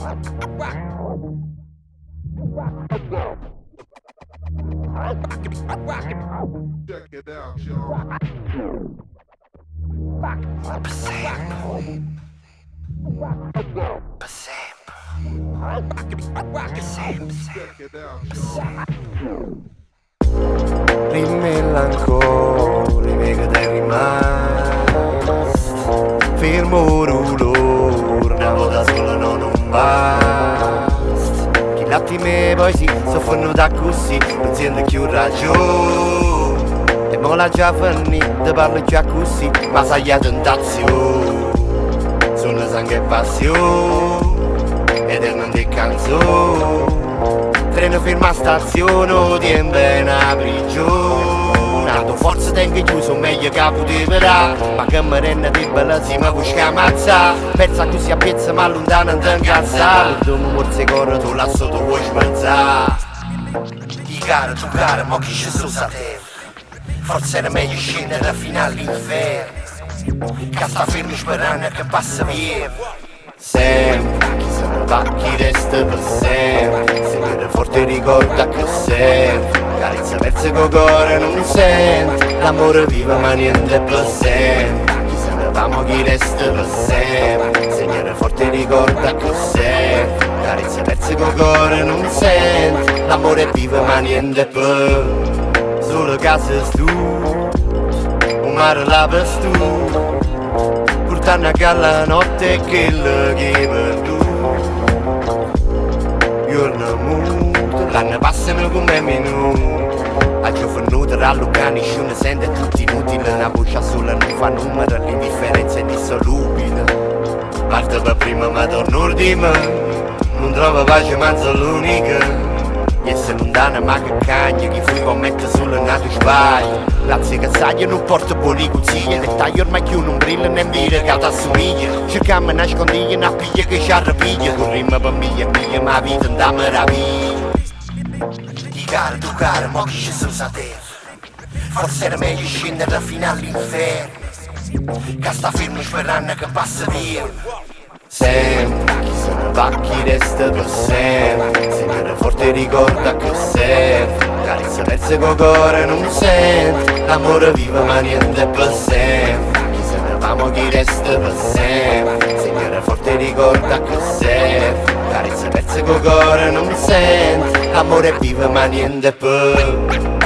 Check it out, y'all. Per sempre. Per sempre. Check it out, y'all. Rimelancoli che te rimasto fermo rulore, andavo da solo non un basta. Che l'attime poi si soffrono da così, non sento più ragione. E mo la già finita, parlo già così, ma sai la tentazione. Sono sangue e passione, ed è non di canzone. Treno ferma a stazione, tempo è una prigione. Forse tengo chiuso, meglio che potevo dare. Ma che mi rende debole, si mi busca ammazza. Pensa così a pezzi, ma lontano non ti incazza. Tu mi morsi corre, tu là sotto vuoi smezzare. I cari, tu cari, mo chi ci sono sa te. Forse era meglio scendere fino all'inferno. Che sta fermo sperando che passa via. Sempre, chi se ne va, chi resta per sempre. Se viene forte ricorda che serve. Carezza perse con cuore non sente. L'amore vive ma niente per sempre. Chi se ne va, ma chi resta per sempre. Se viene forte ricorda che serve. Carezza perse con cuore non sente. L'amore vive ma niente per. Solo casa stu, un mare lava stu. Portando a galla notte quello che perdu. Giorno muto, l'anno passano come minuti. A gioventù ralluca nessuno sente tutti inutili. Una voce sola non fa numero, l'indifferenza è indissolubile. Parte per prima ma torno ultima. Non trovo pace ma sono l'unica. E se lontana ma che cagna, chi fu commette solo nato sbaglio. Grazie che sai io non porto buoni consigli. Dettagli ormai più non brilla né dire che t'assomiglia. Cercammo una scondiglia, una piglia che ci arrapiglia. Corrimmo per miglia e miglia ma vita non da meraviglia. I cari, tu cari, mo chi ci sono sa te. Forse era meglio scendere fino all'inferno. Che sta fermo sperando che passa via. Sempre, chi se ne va, chi resta per sempre. Se viene forte ricorda che serve. Carezza perse con cuore non sente. L'amore vive ma niente per sempre. Chi se ne va, ma chi resta per sempre. Se viene forte ricorda che serve. Carezza perse con cuore non sente. L'amore vive ma niente per.